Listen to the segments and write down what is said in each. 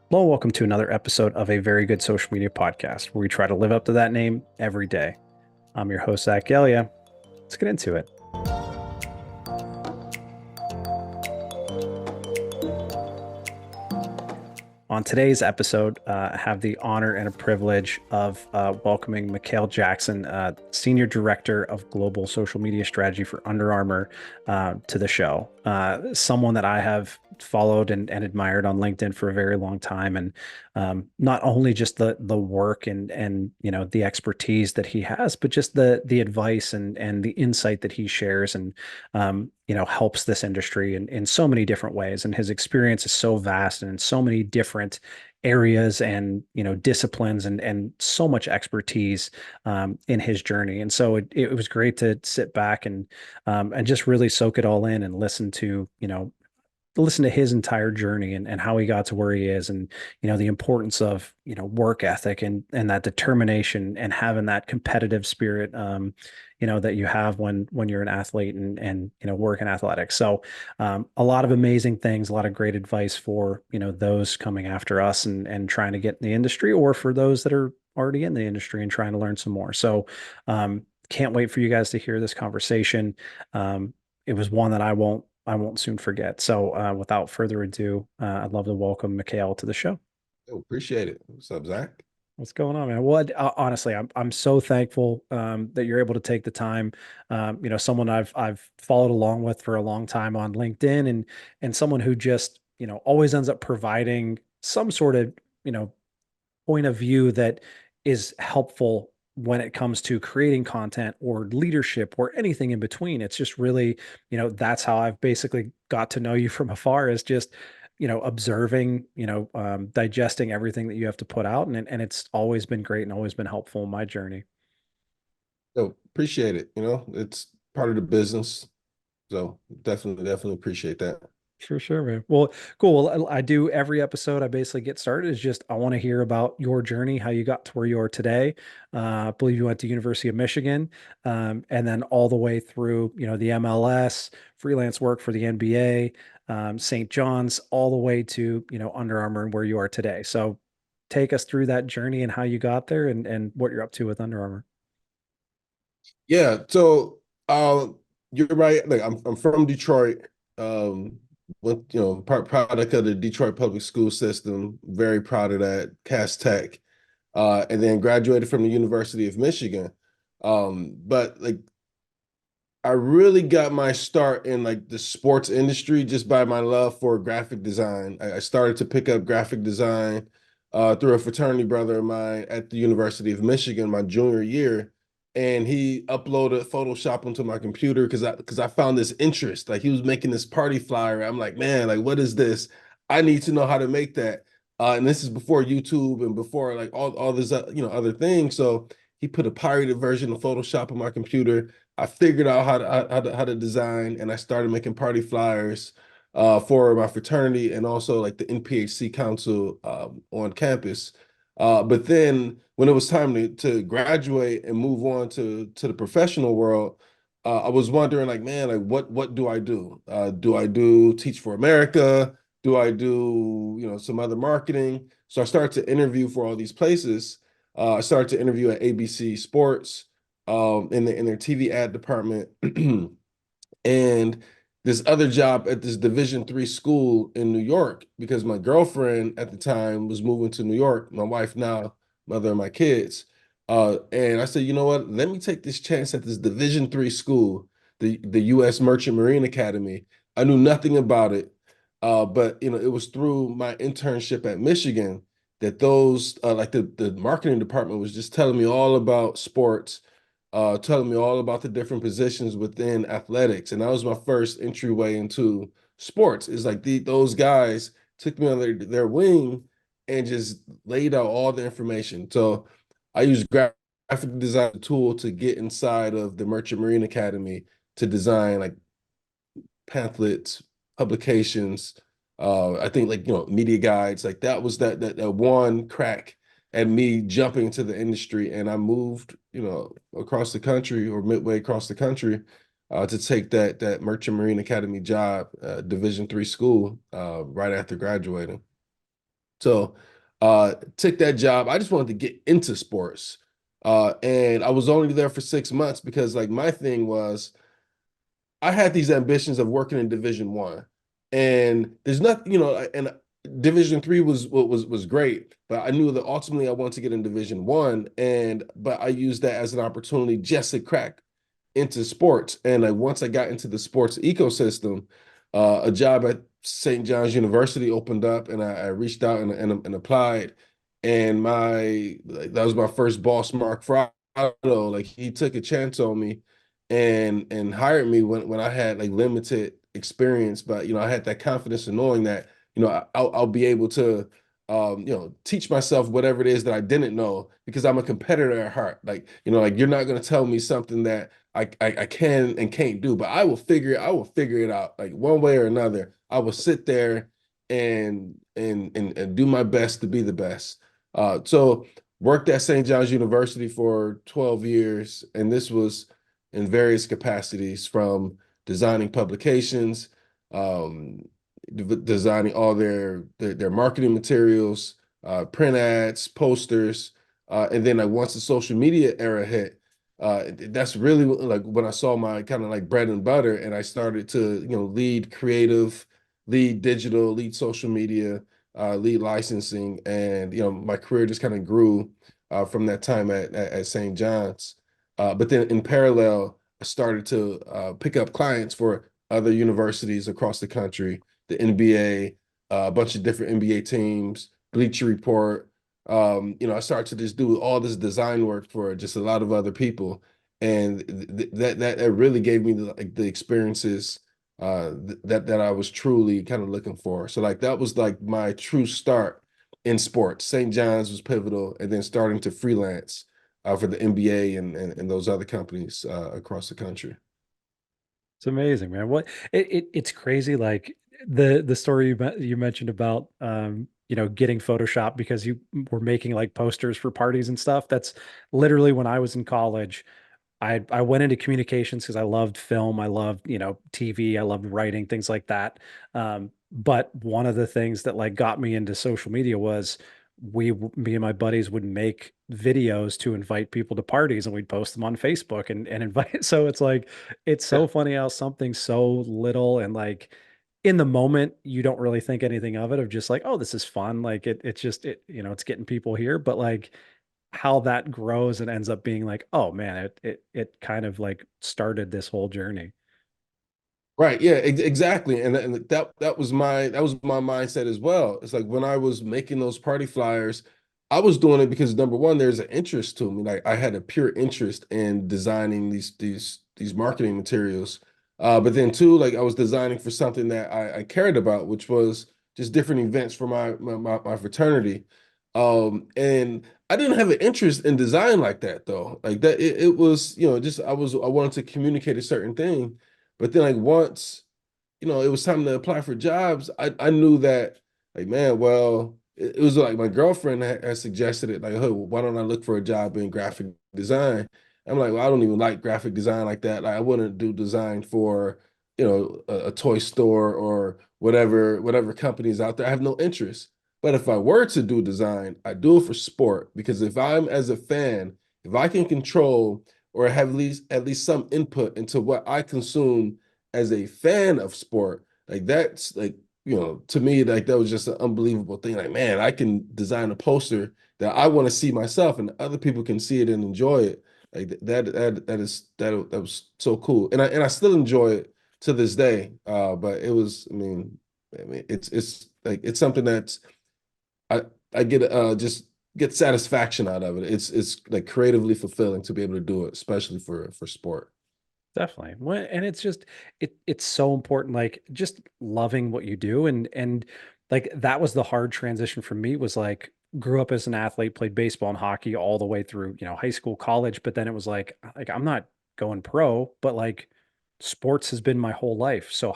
Hello, welcome to another episode of a very good social media podcast where we try to live up to that name every day. I'm your host, Zach Gelia. Let's get into it. On today's episode, I have the honor and a privilege of welcoming Mekale Jackson, Senior Director of Global Social Media Strategy for Under Armour, to the show. Someone that I have followed and admired on LinkedIn for a very long time, and not only just the work and the expertise that he has, but just the advice and the insight that he shares and helps this industry in so many different ways. And his experience is so vast and in so many different areas and disciplines and so much expertise in his journey. And so it was great to sit back and just really soak it all in and listen to his entire journey and how he got to where he is, and the importance of work ethic and that determination and having that competitive spirit, that you have when you're an athlete and work in athletics. So a lot of amazing things, a lot of great advice for those coming after us and trying to get in the industry, or for those that are already in the industry and trying to learn some more. So can't wait for you guys to hear this conversation. It was one that I won't soon forget. So, without further ado, I'd love to welcome Mekale to the show. Oh, appreciate it. What's up, Zach? What's going on, man? Well, honestly, I'm so thankful that you're able to take the time. Someone I've followed along with for a long time on LinkedIn, and someone who just always ends up providing some sort of point of view that is helpful when it comes to creating content or leadership or anything in between. It's just really, that's how I've basically got to know you from afar, is just, observing, digesting everything that you have to put out. And it's always been great and always been helpful in my journey. Oh, appreciate it. It's part of the business. So definitely appreciate that. For sure, man. Well, cool. Well, I do every episode. I basically get started is just I want to hear about your journey, how you got to where you are today. I believe you went to University of Michigan, and then all the way through, the MLS, freelance work for the NBA, St. John's, all the way to Under Armour and where you are today. So, take us through that journey and how you got there and what you're up to with Under Armour. Yeah. So you're right. Like I'm from Detroit. Went, product of the Detroit public school system. Very proud of that. Cass Tech. And then graduated from the University of Michigan. But like I really got my start in like the sports industry just by my love for graphic design. I started to pick up graphic design through a fraternity brother of mine at the University of Michigan my junior year, and he uploaded Photoshop onto my computer because I found this interest. Like he was making this party flyer. I'm like, man, like what is this? I need to know how to make that. And this is before YouTube and before like all this other things. So he put a pirated version of Photoshop on my computer. I figured out how to design, and I started making party flyers for my fraternity and also like the NPHC council on campus. But then when it was time to graduate and move on to the professional world, I was wondering like, man, like what do I do? Do I do Teach for America? Do I do some other marketing? So I started to interview for all these places. I started to interview at ABC Sports in their TV ad department, and this other job at this Division III school in New York because my girlfriend at the time was moving to New York. My wife now, mother of my kids. And I said, you know what? Let me take this chance at this Division III school, the U.S. Merchant Marine Academy. I knew nothing about it, but it was through my internship at Michigan that those like the marketing department was just telling me all about sports, telling me all about the different positions within athletics. And that was my first entryway into sports. It's like those guys took me under their wing and just laid out all the information. So I used graphic design tool to get inside of the Merchant Marine Academy to design like pamphlets, publications. I think like media guides. Like that was that one crack at me jumping into the industry, and I moved across the country or midway across the country to take that Merchant Marine Academy job, Division III school, right after graduating. So took that job. I just wanted to get into sports. And I was only there for 6 months because like my thing was I had these ambitions of working in Division 1. And there's nothing, and Division 3 was great, but I knew that ultimately I wanted to get in Division 1. And but I used that as an opportunity just to crack into sports. And like once I got into the sports ecosystem, a job at St. John's University opened up, and I reached out and applied. And that was my first boss, Mark Frado. Like he took a chance on me and hired me when I had like limited experience, but I had that confidence in knowing that I'll be able to teach myself whatever it is that I didn't know because I'm a competitor at heart. Like like you're not going to tell me something that I can and can't do, but I will figure it out like one way or another. I will sit there and do my best to be the best. So worked at St. John's University for 12 years, and this was in various capacities from designing publications, um, designing all their marketing materials, print ads, posters, and then like once the social media era hit, that's really like when I saw my kind of like bread and butter, and I started to lead creative, lead digital, lead social media, lead licensing, and my career just kind of grew from that time at St. John's. But then in parallel, I started to pick up clients for other universities across the country, the NBA, a bunch of different NBA teams, Bleacher Report. I started to just do all this design work for just a lot of other people, and that really gave me the experiences that I was truly kind of looking for. So like that was like my true start in sports. St. John's was pivotal, and then starting to freelance for the NBA and those other companies across the country. It's amazing, man. It's crazy. Like the story you mentioned about getting Photoshop because you were making like posters for parties and stuff. That's literally when I was in college. I went into communications because I loved film, I loved, TV, I loved writing, things like that. But one of the things that like got me into social media was me and my buddies would make videos to invite people to parties and we'd post them on Facebook and invite. So it's like it's so funny how something so little and like in the moment you don't really think anything of it of just like, oh, this is fun. Like it's just it's getting people here. But like how that grows and ends up being like, oh man, it kind of like started this whole journey. Right. Yeah, exactly. And that was my mindset as well. It's like when I was making those party flyers, I was doing it because number one, there's an interest to me. Like I had a pure interest in designing these marketing materials. But then two, like I was designing for something that I cared about, which was just different events for my fraternity. And I didn't have an interest in design like that though. Like that it was, just I wanted to communicate a certain thing. But then like once, it was time to apply for jobs, I knew that like, man, well, it was like my girlfriend had suggested it, like, hey, well, why don't I look for a job in graphic design? I'm like, well, I don't even like graphic design like that. Like I wouldn't do design for, a toy store or whatever companies out there. I have no interest. But if I were to do design, I do it for sport because if I'm as a fan, if I can control or have at least some input into what I consume as a fan of sport, like that's like, to me, like that was just an unbelievable thing. Like, man, I can design a poster that I want to see myself and other people can see it and enjoy it. Like that was so cool. And I still enjoy it to this day. But it was, I mean, it's like it's something that's I I get just get satisfaction out of it. It's like creatively fulfilling to be able to do it, especially for sport. Definitely. And it's just it's so important like just loving what you do and like that was the hard transition for me was like grew up as an athlete, played baseball and hockey all the way through, high school, college, but then it was like I'm not going pro, but like sports has been my whole life. So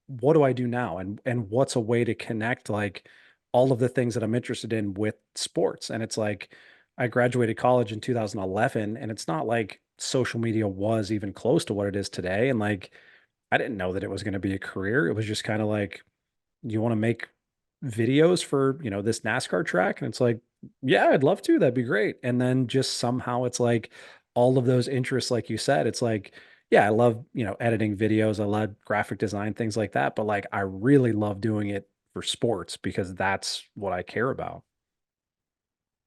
what do I do now? And what's a way to connect like all of the things that I'm interested in with sports? And it's like I graduated college in 2011 and it's not like social media was even close to what it is today. And like, I didn't know that it was going to be a career. It was just kind of like, you want to make videos for, this NASCAR track?" And it's like, "Yeah, I'd love to. That'd be great." And then just somehow it's like all of those interests, like you said, it's like, yeah, I love, editing videos. I love graphic design, things like that. But like, I really love doing it for sports because that's what I care about.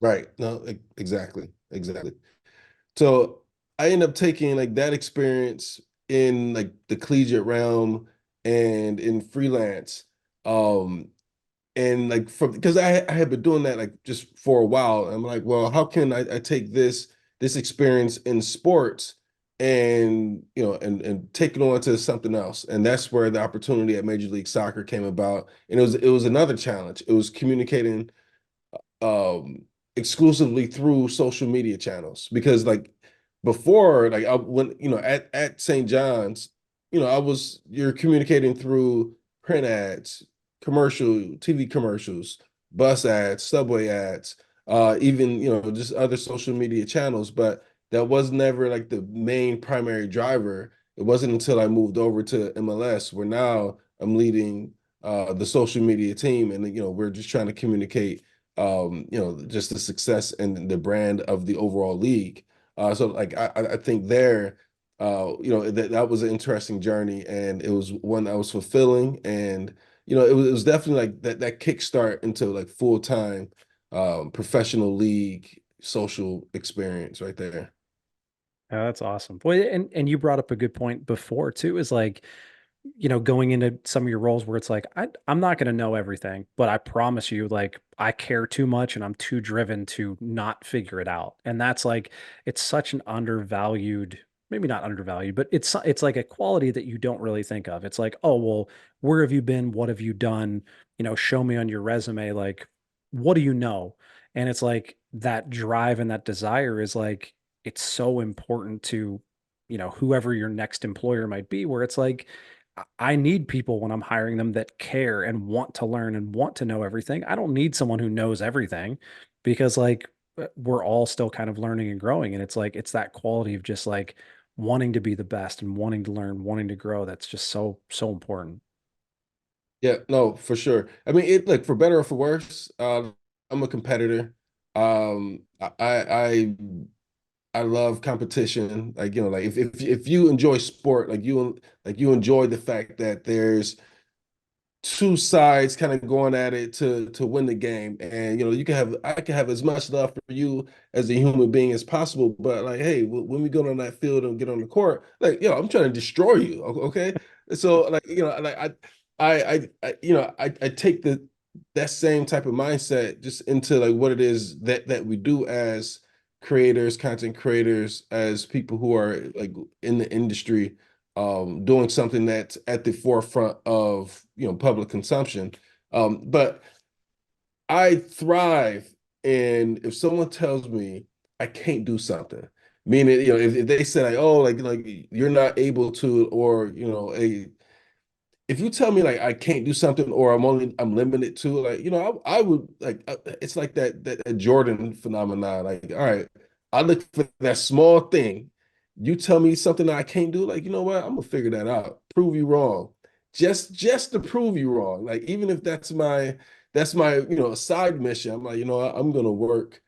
Right. No, exactly. Exactly. So I end up taking like that experience in like the collegiate realm and in freelance. Um, and like from because I had been doing that like just for a while. I'm like, well, how can I take this experience in sports and and take it on to something else? And that's where the opportunity at Major League Soccer came about. And it was another challenge. It was communicating um exclusively through social media channels because like before like I when at St. John's you're communicating through print ads, TV commercials, bus ads, subway ads, even just other social media channels, but that was never like the main primary driver. It wasn't until I moved over to MLS where now I'm leading the social media team, and we're just trying to communicate just the success and the brand of the overall league. So like I think there, that was an interesting journey, and it was one that was fulfilling, and it was definitely like that kickstart into like full-time professional league social experience right there. Oh, that's awesome. Well, and you brought up a good point before too, is like, going into some of your roles where it's like, I'm not going to know everything, but I promise you, like, I care too much and I'm too driven to not figure it out. And that's like, it's such an undervalued, maybe not undervalued, but it's like a quality that you don't really think of. It's like, oh, well, where have you been? What have you done? Show me on your resume, like, what do you know? And it's like that drive and that desire is like, it's so important to, whoever your next employer might be, where it's like, I need people when I'm hiring them that care and want to learn and want to know everything. I don't need someone who knows everything because like we're all still kind of learning and growing. And it's like it's that quality of just like wanting to be the best and wanting to learn, wanting to grow. That's just so, so important. Yeah, no, for sure. I mean, it like for better or for worse, I'm a competitor. I love competition. Like, like if you enjoy sport, like you enjoy the fact that there's two sides kind of going at it to win the game. And I can have as much love for you as a human being as possible. But like, hey, when we go on that field and get on the court, like, I'm trying to destroy you. Okay. So like, like I take that same type of mindset just into like what it is that we do as creators, content creators, as people who are like in the industry, doing something that's at the forefront of public consumption. But I thrive in if someone tells me I can't do something, meaning if they say like, oh, like you're not able to, or a if you tell me like I can't do something, or I'm limited to, like I would like it's like that Jordan phenomenon. Like, all right, I look for that small thing. You tell me something that I can't do, like, you know what? I'm gonna figure that out. Prove you wrong. Just to prove you wrong. Like, even if that's my side mission. I'm like, what? I'm gonna work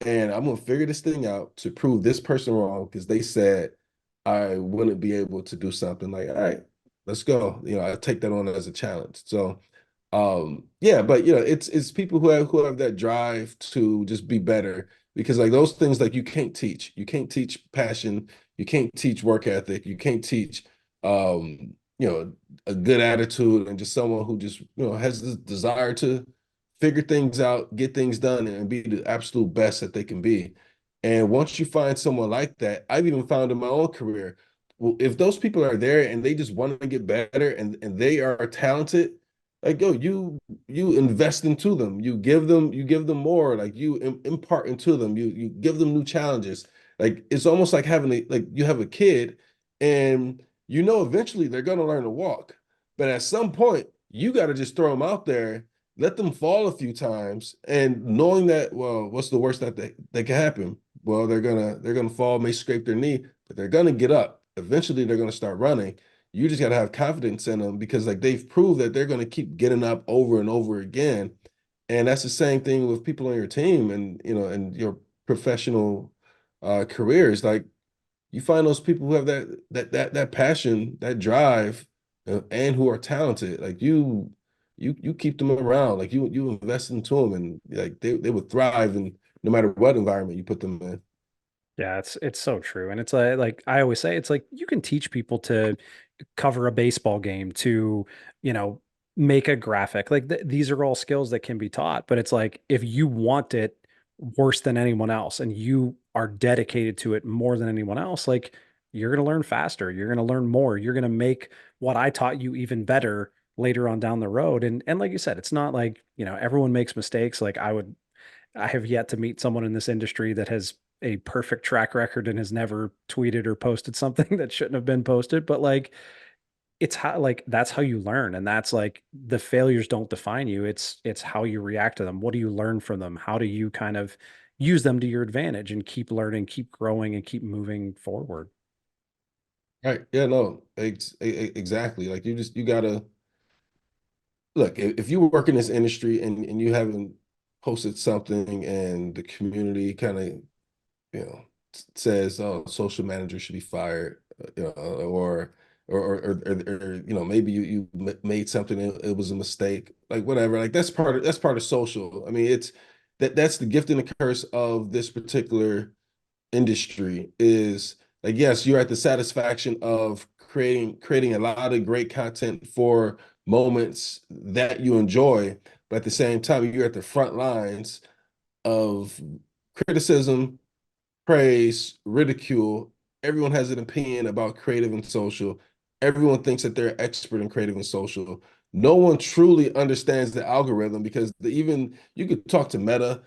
and I'm gonna figure this thing out to prove this person wrong because they said I wouldn't be able to do something. Like, all right, let's go. I take that on as a challenge. So, yeah, but it's people who have that drive to just be better because like those things like you can't teach. You can't teach passion. You can't teach work ethic. You can't teach a good attitude and just someone who just has this desire to figure things out, get things done, and be the absolute best that they can be. And once you find someone like that, I've even found in my own career, well, if those people are there and they just want to get better and they are talented, like yo, you invest into them, you give them more, like you impart into them, you give them new challenges. Like it's almost like having like you have a kid, and eventually they're gonna learn to walk, but at some point you got to just throw them out there, let them fall a few times, and knowing that, well, what's the worst that can happen? Well, they're gonna fall, may scrape their knee, but they're gonna get up. Eventually, they're gonna start running. You just got to have confidence in them because like they've proved that they're going to keep getting up over and over again. And that's the same thing with people on your team and and your professional careers. Like you find those people who have that passion, that drive, and who are talented. Like you keep them around. Like you invest into them, and like they would thrive in no matter what environment you put them in. Yeah, it's so true. And it's like I always say, it's like you can teach people to cover a baseball game, to, you know, make a graphic. Like these are all skills that can be taught, but it's like if you want it worse than anyone else and you are dedicated to it more than anyone else, like you're going to learn faster, you're going to learn more, you're going to make what I taught you even better later on down the road. And like you said, it's not like, you know, everyone makes mistakes. Like I have yet to meet someone in this industry that has a perfect track record and has never tweeted or posted something that shouldn't have been posted. But like, it's how, like, that's how you learn. And that's like the failures don't define you. It's how you react to them. What do you learn from them? How do you kind of use them to your advantage and keep learning, keep growing, and keep moving forward? Right. Yeah, no, exactly. Like you gotta look, if you work in this industry and you haven't posted something and the community kind of, says, oh, social manager should be fired, or maybe you made something and it was a mistake, like whatever. Like that's part of social. I mean, that's the gift and the curse of this particular industry is like, yes, you're at the satisfaction of creating a lot of great content for moments that you enjoy, but at the same time, you're at the front lines of criticism, praise, ridicule. Everyone has an opinion about creative and social. Everyone thinks that they're expert in creative and social. No one truly understands the algorithm because even you could talk to Meta,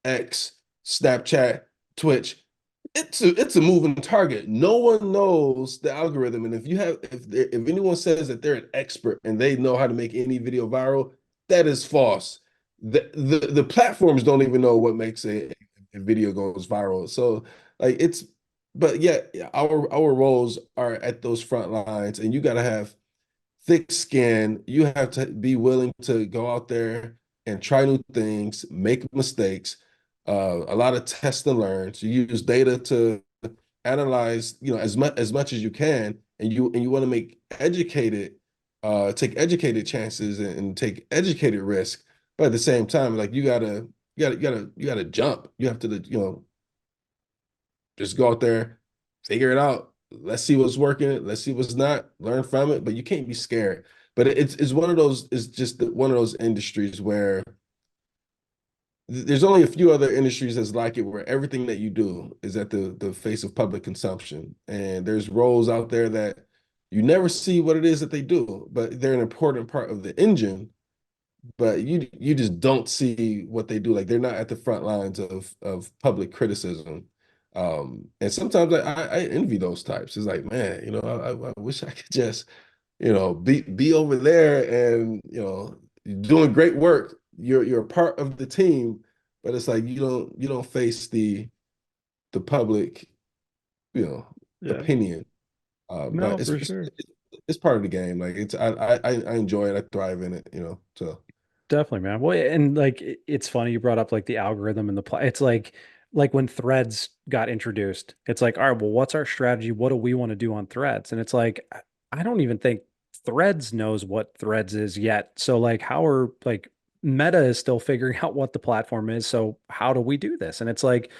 X, Snapchat, Twitch. It's a moving target. No one knows the algorithm, and if anyone says that they're an expert and they know how to make any video viral, that is false. The platforms don't even know what makes a video goes viral. So like but yeah, our roles are at those front lines, and you got to have thick skin. You have to be willing to go out there and try new things, make mistakes, a lot of test and learn. So you use data to analyze, as much as you can, and you want to take educated chances and take educated risk. But at the same time, like you gotta jump. You have to, just go out there, figure it out. Let's see what's working. Let's see what's not. Learn from it. But you can't be scared. But it's one of those. It's just one of those industries where there's only a few other industries that's like it, where everything that you do is at the face of public consumption. And there's roles out there that you never see what it is that they do, but they're an important part of the engine, but you just don't see what they do. Like they're not at the front lines of public criticism. And sometimes I envy those types. It's like, man, I wish I could just, be over there and you're doing great work. You're a part of the team, but it's like you don't face the public, Yeah. opinion. No, But for sure. it's part of the game. Like I enjoy it. I thrive in it. So. Definitely, man. Well, and like it's funny you brought up like the algorithm and it's like when threads got introduced, it's like, all right, well, what's our strategy? What do we want to do on threads? And it's like, I don't even think threads knows what threads is yet. So like how are like Meta is still figuring out what the platform is. So how do we do this? And it's like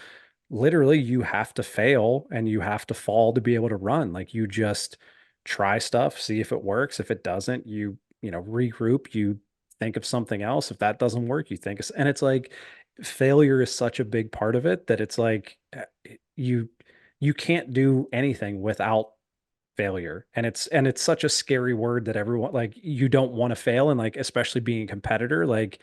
literally you have to fail and you have to fall to be able to run. Like you just try stuff, see if it works. If it doesn't, regroup, you think of something else. If that doesn't work, you think, and it's like failure is such a big part of it that it's like you you can't do anything without failure. And it's such a scary word that everyone, like, you don't want to fail, and like especially being a competitor, like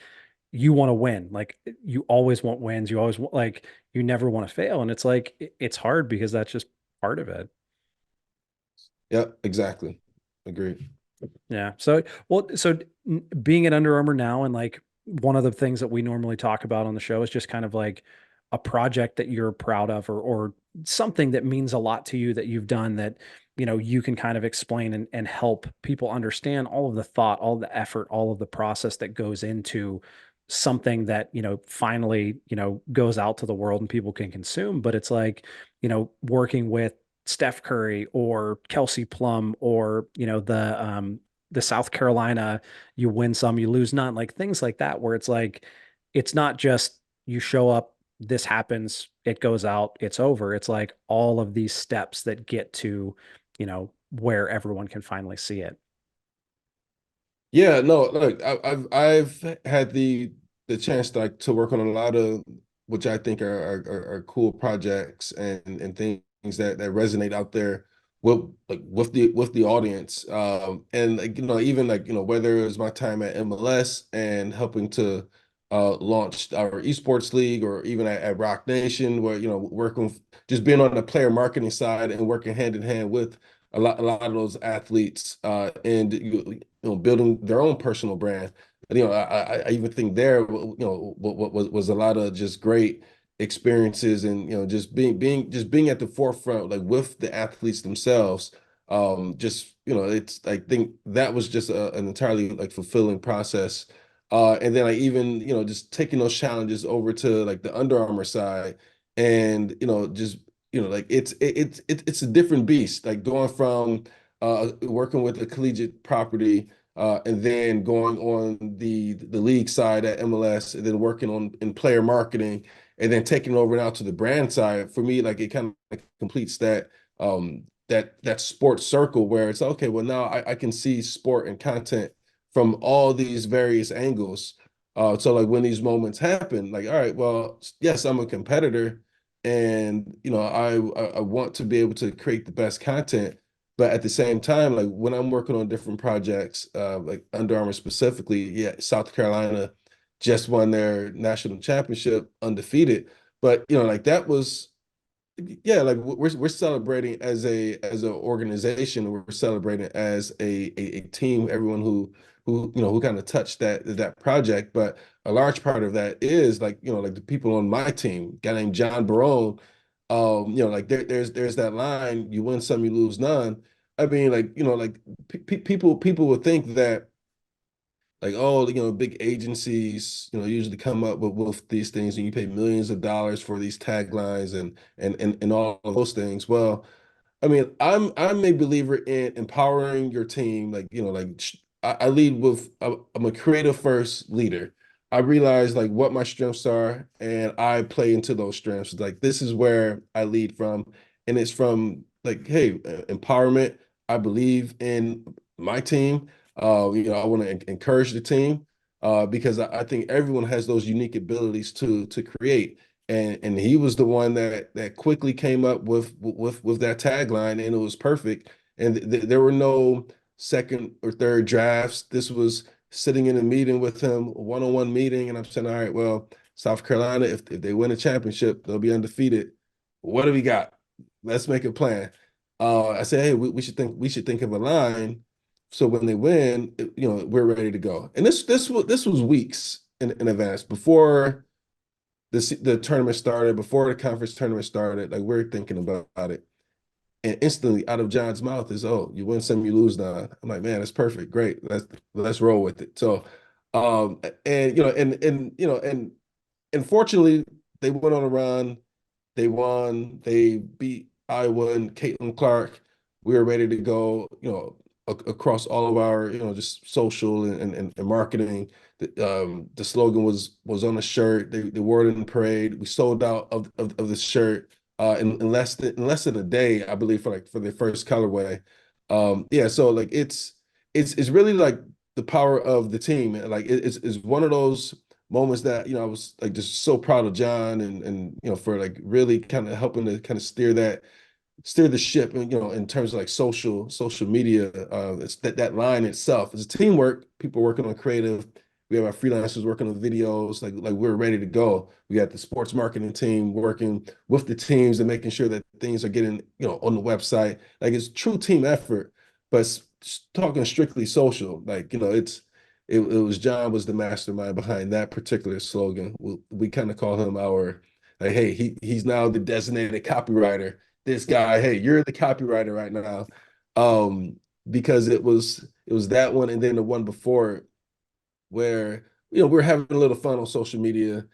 you want to win. Like you always want wins. You always want, like, you never want to fail. And it's like it's hard because that's just part of it. Yeah, exactly. Agreed. Yeah. So, well, so being at Under Armour now, and like one of the things that we normally talk about on the show is just kind of like a project that you're proud of, or something that means a lot to you that you've done that you can kind of explain and help people understand all of the thought, all the effort, all of the process that goes into something that, finally, goes out to the world and people can consume. But it's like, working with Steph Curry or Kelsey Plum or, the South Carolina, you win some, you lose none, like things like that, where it's like, it's not just you show up, this happens, it goes out, it's over. It's like all of these steps that get to, where everyone can finally see it. Yeah, no, look, I've had the chance to work on a lot of which I think are cool projects and things that resonate out there with with the audience. And like, even like, whether it was my time at MLS and helping to launch our esports league, or even at Rock Nation, where, working, just being on the player marketing side and working hand in hand with a lot of those athletes, and building their own personal brand. And, I even think there, what was a lot of just great experiences, and, just being at the forefront, like with the athletes themselves. Just, it's, I think that was just an entirely like fulfilling process. And then, like, even, just taking those challenges over to like the Under Armour side, and, just, like it's a different beast, like going from working with a collegiate property, and then going on the league side at MLS, and then working on in player marketing, and then taking over now to the brand side. For me, like, it kind of like completes that sports circle, where it's okay, well, now I can see sport and content from all these various angles. So like when these moments happen, like, all right, well, yes, I'm a competitor, and, I want to be able to create the best content. But at the same time, like when I'm working on different projects, like Under Armour specifically, yeah, South Carolina just won their national championship undefeated. But, like that was, yeah, like we're celebrating as an organization. We're celebrating as a team. Everyone who kind of touched that project. But a large part of that is like, like the people on my team, a guy named John Barone. Like there's that line: you win some, you lose none. I mean, like, like people would think that, like, oh, big agencies, usually come up with these things, and you pay millions of dollars for these taglines and all of those things. Well, I mean, I'm a believer in empowering your team. Like, I lead with, I'm a creative first leader. I realize like what my strengths are, and I play into those strengths. Like, this is where I lead from, and it's from like, hey, empowerment. I believe in my team. I want to encourage the team, because I think everyone has those unique abilities to create. And he was the one that quickly came up with that tagline, and it was perfect. And there were no second or third drafts. This was sitting in a meeting with him, a one-on-one meeting, and I'm saying, all right, well, South Carolina, if they win a championship, they'll be undefeated. What do we got? Let's make a plan. I said, hey, we should think of a line, so when they win, we're ready to go. And this was weeks in advance, before the tournament started, before the conference tournament started. Like, we're thinking about it, and instantly out of John's mouth is, "Oh, you win some, you lose none." I'm like, man, that's perfect, great. Let's roll with it. So, and fortunately, they went on a run. They won. They beat Iowa and Caitlin Clark. We were ready to go, across all of our, just social and marketing. The slogan was on the shirt. They wore it in the parade. We sold out of the shirt in less than a day, I believe, for the first colorway. Yeah, so like it's really like the power of the team. Like, it's one of those moments that, I was like just so proud of John, and for like really kind of helping to kind of steer the ship, and, in terms of like social media. It's that line itself. It's a teamwork, people working on creative. We have our freelancers working on videos. Like we're ready to go. We got the sports marketing team working with the teams and making sure that things are getting, on the website. Like, it's true team effort. But talking strictly social, like, it was John was the mastermind behind that particular slogan. We kind of call him our, like, hey, he's now the designated copywriter. this guy, hey, you're the copywriter right now. Um, because it was that one and then the one before it where we're having a little fun on social media.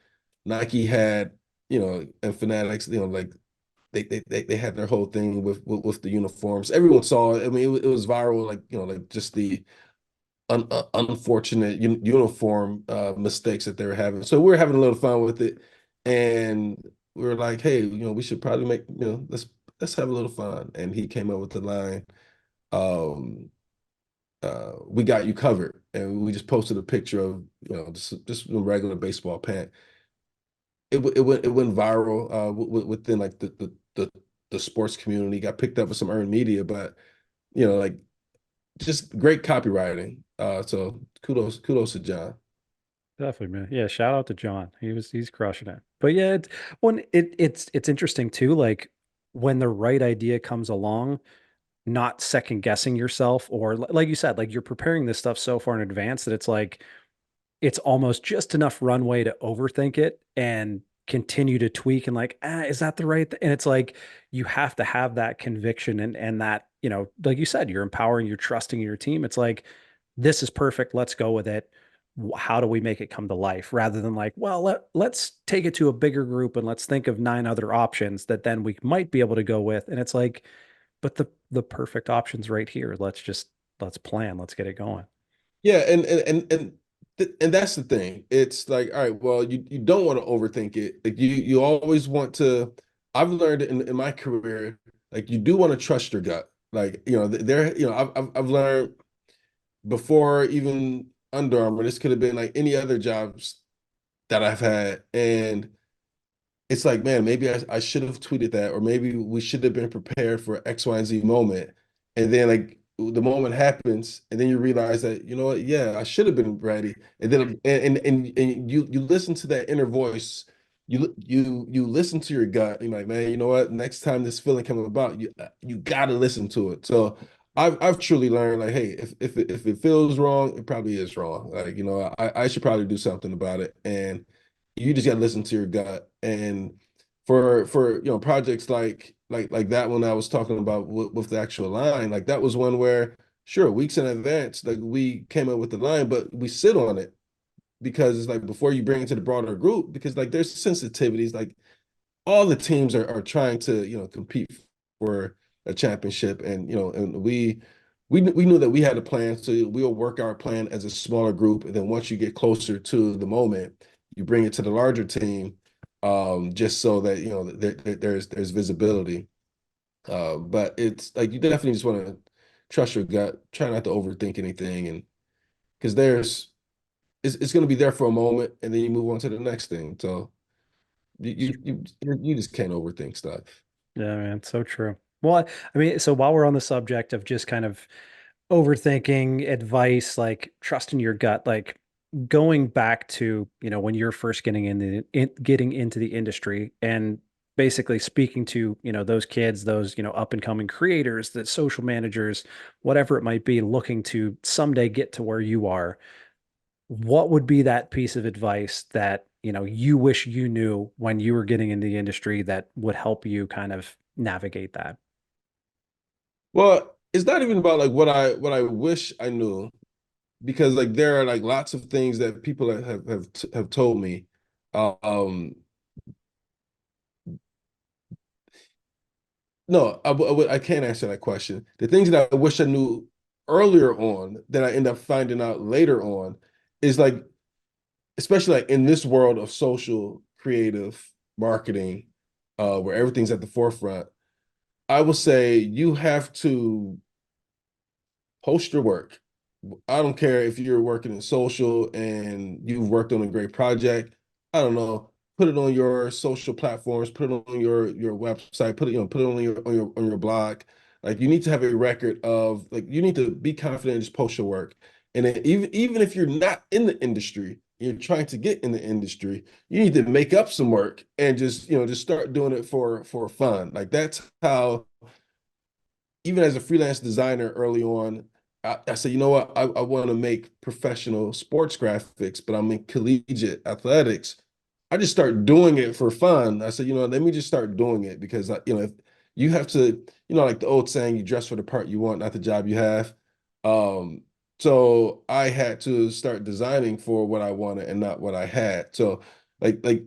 Nike had, and Fanatics, like they had their whole thing with the uniforms. Everyone saw it. I mean, it was viral, like like just the unfortunate uniform mistakes that they were having. So we were having a little fun with it, and we were like, hey, we should probably make let's have a little fun. And he came up with the line, um, "We got you covered," and we just posted a picture of just a regular baseball pant. It went viral within like the sports community. Got picked up with some earned media, but like just great copywriting. So kudos to John. Definitely, man. Yeah, shout out to John. He's crushing it. But yeah, it's interesting too, like when the right idea comes along, not second guessing yourself, or like you said, like you're preparing this stuff so far in advance that it's like it's almost just enough runway to overthink it and continue to tweak and like, is that the right and it's like you have to have that conviction and that, like you said, you're empowering, you're trusting your team. It's like, this is perfect. Let's go with it. How do we make it come to life rather than like, well, let's take it to a bigger group and let's think of 9 other options that then we might be able to go with. And it's like, but the perfect options right here. Let's plan. Let's get it going. Yeah, and that's the thing. It's like, all right, well, you don't want to overthink it. Like you always want to. I've learned in my career, like you do want to trust your gut. Like there, I've learned before even Under Armour. This could have been like any other jobs that I've had, and it's like, man, maybe I should have tweeted that, or maybe we should have been prepared for X, Y, and Z moment. And then like the moment happens, and then you realize that, you know what, yeah, I should have been ready. And then and you listen to that inner voice, you listen to your gut, and you're like, man, you know what? Next time this feeling comes about, you gotta listen to it. So I've truly learned like, hey, if it feels wrong, it probably is wrong. Like, I should probably do something about it. And you just got to listen to your gut. And for projects like that one I was talking about with the actual line, like that was one where sure, weeks in advance, like we came up with the line, but we sit on it because it's like before you bring it to the broader group, because like there's sensitivities, like all the teams are trying to compete for a championship, and and we knew that we had a plan, so we'll work our plan as a smaller group, and then once you get closer to the moment, you bring it to the larger team, just so that there's visibility. But it's like you definitely just want to trust your gut, try not to overthink anything, and because it's going to be there for a moment, and then you move on to the next thing. So you just can't overthink stuff. Yeah, man, so true. Well, I mean, so while we're on the subject of just kind of overthinking advice, like trusting your gut, like going back to, when you're first getting into the industry and basically speaking to, those kids, those, up and coming creators, the social managers, whatever it might be, looking to someday get to where you are. What would be that piece of advice that, you wish you knew when you were getting into the industry that would help you kind of navigate that? Well, it's not even about like what I wish I knew, because like there are like lots of things that people have told me. Um, no, I can't answer that question. The things that I wish I knew earlier on that I end up finding out later on is like, especially like in this world of social creative marketing, where everything's at the forefront. I would say you have to post your work. I don't care if you're working in social and you've worked on a great project. I don't know. Put it on your social platforms. Put it on your website. Put it on your blog. Like you need to have a record of like you need to be confident and just post your work. And then even if you're not in the industry, you're trying to get in the industry, you need to make up some work and just start doing it for fun. Like that's how even as a freelance designer early on, I said, you know what, I want to make professional sports graphics, but I'm in collegiate athletics. I just start doing it for fun. I said, let me just start doing it because You have to, like the old saying, you dress for the part you want, not the job you have. Um, so I had to start designing for what I wanted and not what I had. So like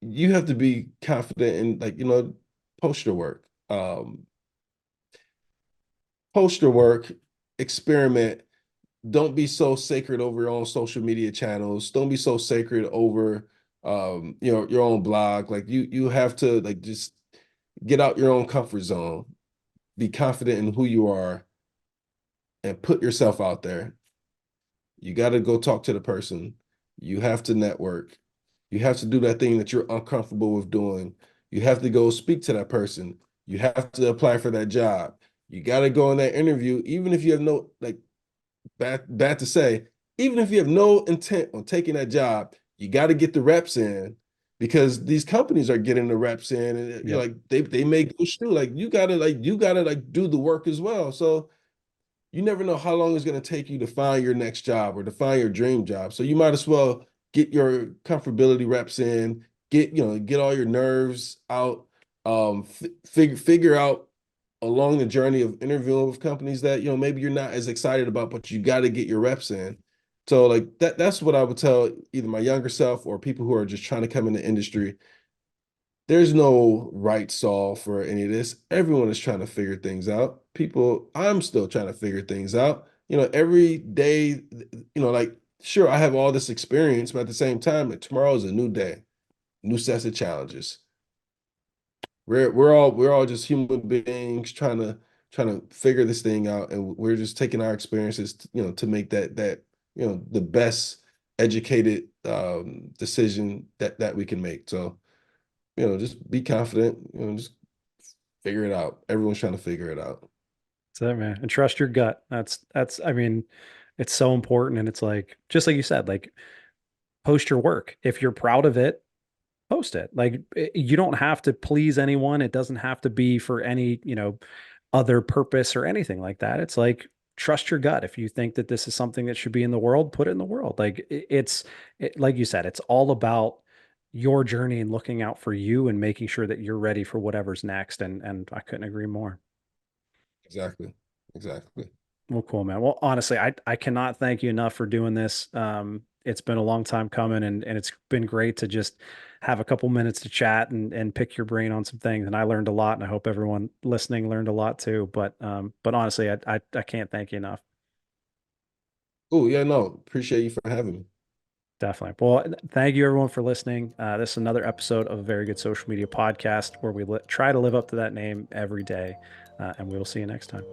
you have to be confident in like, poster work. Poster work, experiment. Don't be so sacred over your own social media channels. Don't be so sacred over your own blog. Like you have to like just get out your own comfort zone, be confident in who you are, and put yourself out there. You got to go talk to the person. You have to network. You have to do that thing that you're uncomfortable with doing. You have to go speak to that person. You have to apply for that job. You got to go in that interview, even if you have no like bad to say, even if you have no intent on taking that job, you got to get the reps in because these companies are getting the reps in, and Yep. like they may go through. Like you gotta like do the work as well. So you never know how long it's going to take you to find your next job or to find your dream job. So you might as well get your comfortability reps in, get all your nerves out, figure out along the journey of interviewing with companies that, maybe you're not as excited about, but you got to get your reps in. So like that's what I would tell either my younger self or people who are just trying to come in the industry. There's no right solve for any of this. Everyone is trying to figure things out. I'm still trying to figure things out. Every day, like sure, I have all this experience, but at the same time, like, tomorrow is a new day, new sets of challenges. We're all just human beings trying to figure this thing out, and we're just taking our experiences, to make that the best educated decision that we can make. So just be confident, just figure it out. Everyone's trying to figure it out. That's it, man. And trust your gut. I mean, it's so important. And it's like, just like you said, like post your work. If you're proud of it, post it. Like you don't have to please anyone. It doesn't have to be for any, other purpose or anything like that. It's like trust your gut. If you think that this is something that should be in the world, put it in the world. Like like you said, it's all about your journey and looking out for you and making sure that you're ready for whatever's next. And I couldn't agree more. Exactly. Exactly. Well, cool, man. Well, honestly, I cannot thank you enough for doing this. It's been a long time coming, and it's been great to just have a couple minutes to chat and pick your brain on some things. And I learned a lot, and I hope everyone listening learned a lot too. But honestly, I can't thank you enough. Oh, yeah, no, appreciate you for having me. Definitely. Well, thank you everyone for listening. This is another episode of a Very Good Social Media Podcast where we try to live up to that name every day, and we will see you next time.